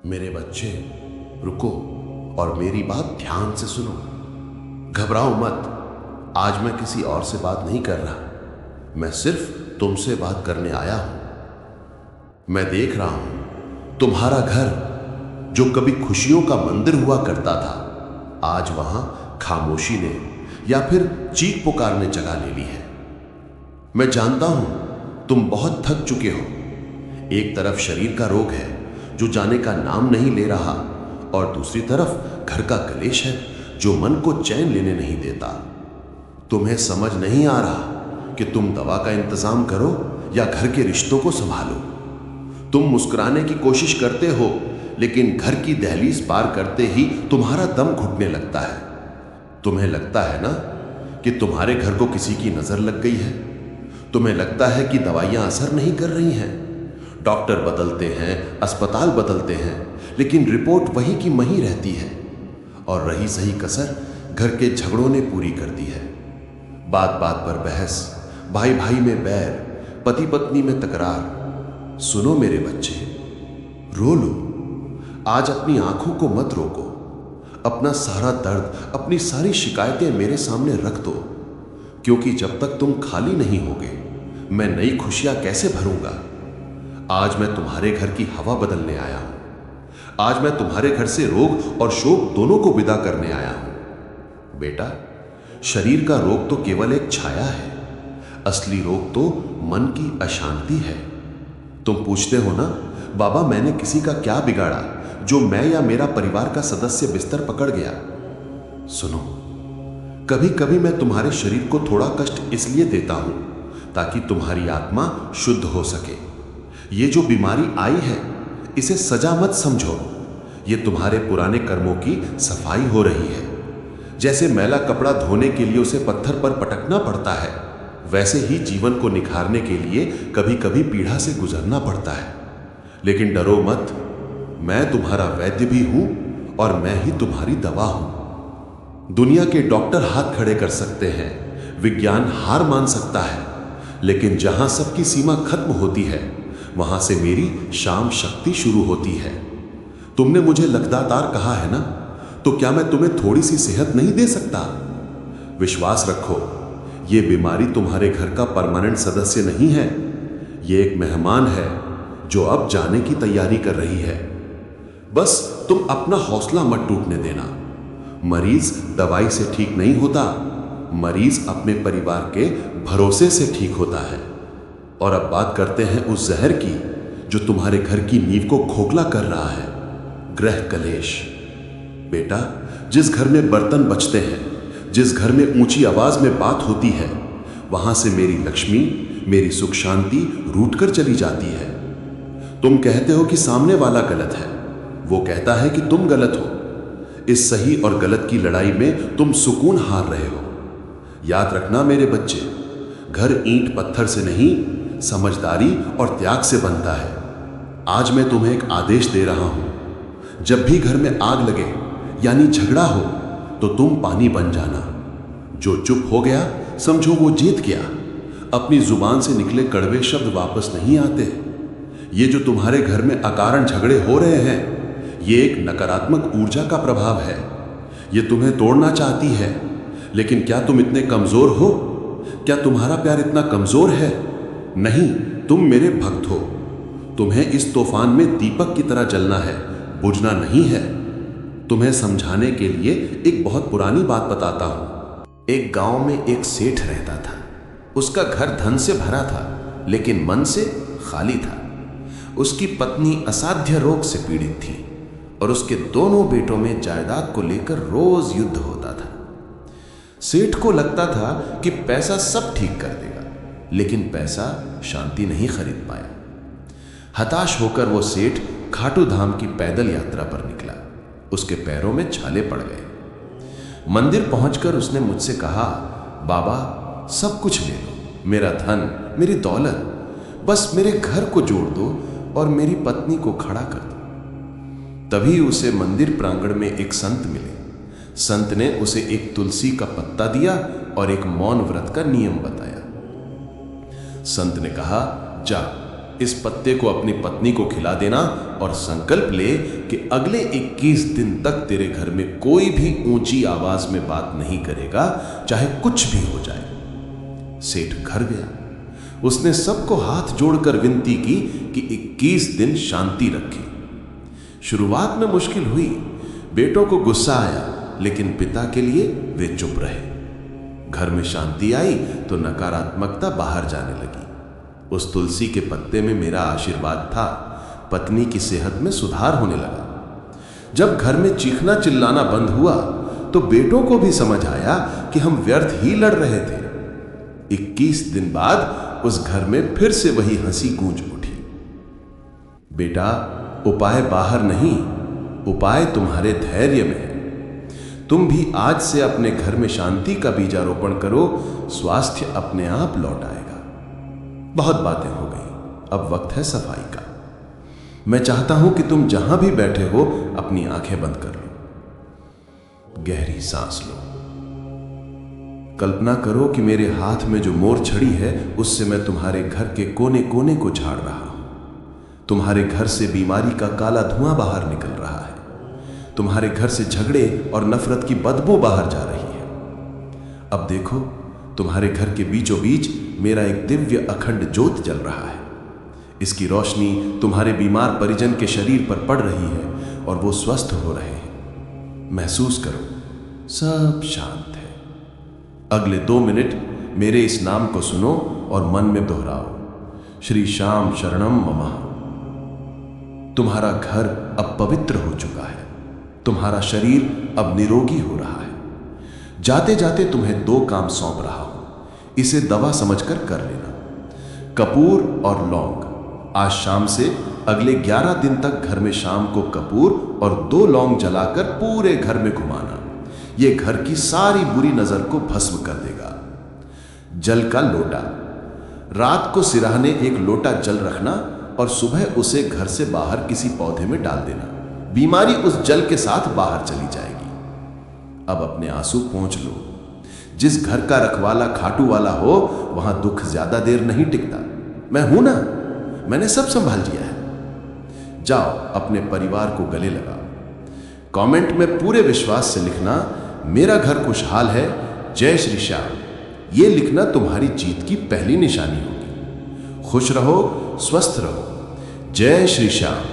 मेरे बच्चे, रुको और मेरी बात ध्यान से सुनो। घबराओ मत। आज मैं किसी और से बात नहीं कर रहा, मैं सिर्फ तुमसे बात करने आया हूं। मैं देख रहा हूं तुम्हारा घर, जो कभी खुशियों का मंदिर हुआ करता था, आज वहां खामोशी ने या फिर चीख पुकार ने जगह ले ली है। मैं जानता हूं तुम बहुत थक चुके हो। एक तरफ शरीर का रोग है जो जाने का नाम नहीं ले रहा, और दूसरी तरफ घर का क्लेश है जो मन को चैन लेने नहीं देता। तुम्हें समझ नहीं आ रहा कि तुम दवा का इंतजाम करो या घर के रिश्तों को संभालो। तुम मुस्कुराने की कोशिश करते हो, लेकिन घर की दहलीज पार करते ही तुम्हारा दम घुटने लगता है। तुम्हें लगता है ना कि तुम्हारे घर को किसी की नजर लग गई है। तुम्हें लगता है कि दवाइयां असर नहीं कर रही हैं। डॉक्टर बदलते हैं, अस्पताल बदलते हैं, लेकिन रिपोर्ट वही की वही रहती है। और रही सही कसर घर के झगड़ों ने पूरी कर दी है। बात बात पर बहस, भाई भाई में बैर, पति पत्नी में तकरार। सुनो मेरे बच्चे, रो लो। आज अपनी आंखों को मत रोको। अपना सारा दर्द, अपनी सारी शिकायतें मेरे सामने रख दो, क्योंकि जब तक तुम खाली नहीं होगे, मैं नई खुशियां कैसे भरूंगा। आज मैं तुम्हारे घर की हवा बदलने आया हूं। आज मैं तुम्हारे घर से रोग और शोक दोनों को विदा करने आया हूं। बेटा, शरीर का रोग तो केवल एक छाया है, असली रोग तो मन की अशांति है। तुम पूछते हो ना, बाबा मैंने किसी का क्या बिगाड़ा जो मैं या मेरा परिवार का सदस्य बिस्तर पकड़ गया। सुनो, कभी कभी मैं तुम्हारे शरीर को थोड़ा कष्ट इसलिए देता हूं ताकि तुम्हारी आत्मा शुद्ध हो सके। ये जो बीमारी आई है, इसे सजा मत समझो। ये तुम्हारे पुराने कर्मों की सफाई हो रही है। जैसे मैला कपड़ा धोने के लिए उसे पत्थर पर पटकना पड़ता है, वैसे ही जीवन को निखारने के लिए कभी कभी पीड़ा से गुजरना पड़ता है। लेकिन डरो मत, मैं तुम्हारा वैद्य भी हूं और मैं ही तुम्हारी दवा हूं। दुनिया के डॉक्टर हाथ खड़े कर सकते हैं, विज्ञान हार मान सकता है, लेकिन जहां सबकी सीमा खत्म होती है, वहां से मेरी शाम शक्ति शुरू होती है। तुमने मुझे लखदातार कहा है ना, तो क्या मैं तुम्हें थोड़ी सी सेहत नहीं दे सकता? विश्वास रखो, ये बीमारी तुम्हारे घर का परमानेंट सदस्य नहीं है। ये एक मेहमान है जो अब जाने की तैयारी कर रही है। बस तुम अपना हौसला मत टूटने देना। मरीज दवाई से ठीक नहीं होता, मरीज अपने परिवार के भरोसे से ठीक होता है। और अब बात करते हैं उस जहर की जो तुम्हारे घर की नींव को खोखला कर रहा है, ग्रह कलेश। बेटा, जिस घर में बर्तन बचते हैं, जिस घर में ऊंची आवाज में बात होती है, वहां से मेरी लक्ष्मी, मेरी सुख शांति रूठ कर चली जाती है। तुम कहते हो कि सामने वाला गलत है, वो कहता है कि तुम गलत हो। इस सही और गलत की लड़ाई में तुम सुकून हार रहे हो। याद रखना मेरे बच्चे, घर ईंट पत्थर से नहीं, समझदारी और त्याग से बनता है। आज मैं तुम्हें एक आदेश दे रहा हूं। जब भी घर में आग लगे यानी झगड़ा हो, तो तुम पानी बन जाना। जो चुप हो गया, समझो वो जीत गया। अपनी जुबान से निकले कड़वे शब्द वापस नहीं आते। ये जो तुम्हारे घर में अकारण झगड़े हो रहे हैं, ये एक नकारात्मक ऊर्जा का प्रभाव है। ये तुम्हें तोड़ना चाहती है। लेकिन क्या तुम इतने कमजोर हो? क्या तुम्हारा प्यार इतना कमजोर है? नहीं, तुम मेरे भक्त हो। तुम्हें इस तूफान में दीपक की तरह जलना है, बुझना नहीं है। तुम्हें समझाने के लिए एक बहुत पुरानी बात बताता हूं। एक गांव में एक सेठ रहता था। उसका घर धन से भरा था, लेकिन मन से खाली था। उसकी पत्नी असाध्य रोग से पीड़ित थी और उसके दोनों बेटों में जायदाद को लेकर रोज युद्ध होता था। सेठ को लगता था कि पैसा सब ठीक कर देगा, लेकिन पैसा शांति नहीं खरीद पाया। हताश होकर वो सेठ खाटू धाम की पैदल यात्रा पर निकला। उसके पैरों में छाले पड़ गए। मंदिर पहुंचकर उसने मुझसे कहा, बाबा सब कुछ ले लो, मेरा धन, मेरी दौलत, बस मेरे घर को जोड़ दो और मेरी पत्नी को खड़ा कर दो। तभी उसे मंदिर प्रांगण में एक संत मिले। संत ने उसे एक तुलसी का पत्ता दिया और एक मौन व्रत का नियम बताया। संत ने कहा, जा इस पत्ते को अपनी पत्नी को खिला देना और संकल्प ले कि अगले 21 दिन तक तेरे घर में कोई भी ऊंची आवाज में बात नहीं करेगा, चाहे कुछ भी हो जाए। सेठ घर गया। उसने सबको हाथ जोड़कर विनती की कि 21 दिन शांति रखें। शुरुआत में मुश्किल हुई, बेटों को गुस्सा आया, लेकिन पिता के लिए वे चुप रहे। घर में शांति आई तो नकारात्मकता बाहर जाने लगी। उस तुलसी के पत्ते में मेरा आशीर्वाद था। पत्नी की सेहत में सुधार होने लगा। जब घर में चीखना चिल्लाना बंद हुआ तो बेटों को भी समझ आया कि हम व्यर्थ ही लड़ रहे थे। 21 दिन बाद उस घर में फिर से वही हंसी गूंज उठी। बेटा, उपाय बाहर नहीं, उपाय तुम्हारे धैर्य में है। तुम भी आज से अपने घर में शांति का बीजारोपण करो, स्वास्थ्य अपने आप लौट आएगा। बहुत बातें हो गई, अब वक्त है सफाई का। मैं चाहता हूं कि तुम जहां भी बैठे हो अपनी आंखें बंद कर लो। गहरी सांस लो। कल्पना करो कि मेरे हाथ में जो मोर छड़ी है उससे मैं तुम्हारे घर के कोने कोने को झाड़ रहा हूं। तुम्हारे घर से बीमारी का काला धुआं बाहर निकल रहा है। तुम्हारे घर से झगड़े और नफरत की बदबू बाहर जा रही है। अब देखो, तुम्हारे घर के बीचों बीच मेरा एक दिव्य अखंड ज्योत जल रहा है। इसकी रोशनी तुम्हारे बीमार परिजन के शरीर पर पड़ रही है और वो स्वस्थ हो रहे हैं। महसूस करो, सब शांत है। अगले 2 मिनट मेरे इस नाम को सुनो और मन में दोहराओ, श्री श्याम शरणम मम। तुम्हारा घर अब पवित्र हो चुका है। तुम्हारा शरीर अब निरोगी हो रहा है। जाते जाते तुम्हें 2 काम सौंप रहा हूं, इसे दवा समझकर कर लेना। कपूर और लौंग। आज शाम से अगले 11 दिन तक घर में शाम को कपूर और 2 लौंग जलाकर पूरे घर में घुमाना। यह घर की सारी बुरी नजर को भस्म कर देगा। जल का लोटा। रात को सिराहने एक लोटा जल रखना और सुबह उसे घर से बाहर किसी पौधे में डाल देना। बीमारी उस जल के साथ बाहर चली जाएगी। अब अपने आंसू पोंछ लो। जिस घर का रखवाला खाटू वाला हो वहां दुख ज्यादा देर नहीं टिकता। मैं हूं ना, मैंने सब संभाल लिया है। जाओ अपने परिवार को गले लगाओ। कमेंट में पूरे विश्वास से लिखना, मेरा घर खुशहाल है, जय श्री श्याम। यह लिखना तुम्हारी जीत की पहली निशानी होगी। खुश रहो, स्वस्थ रहो। जय श्री श्याम।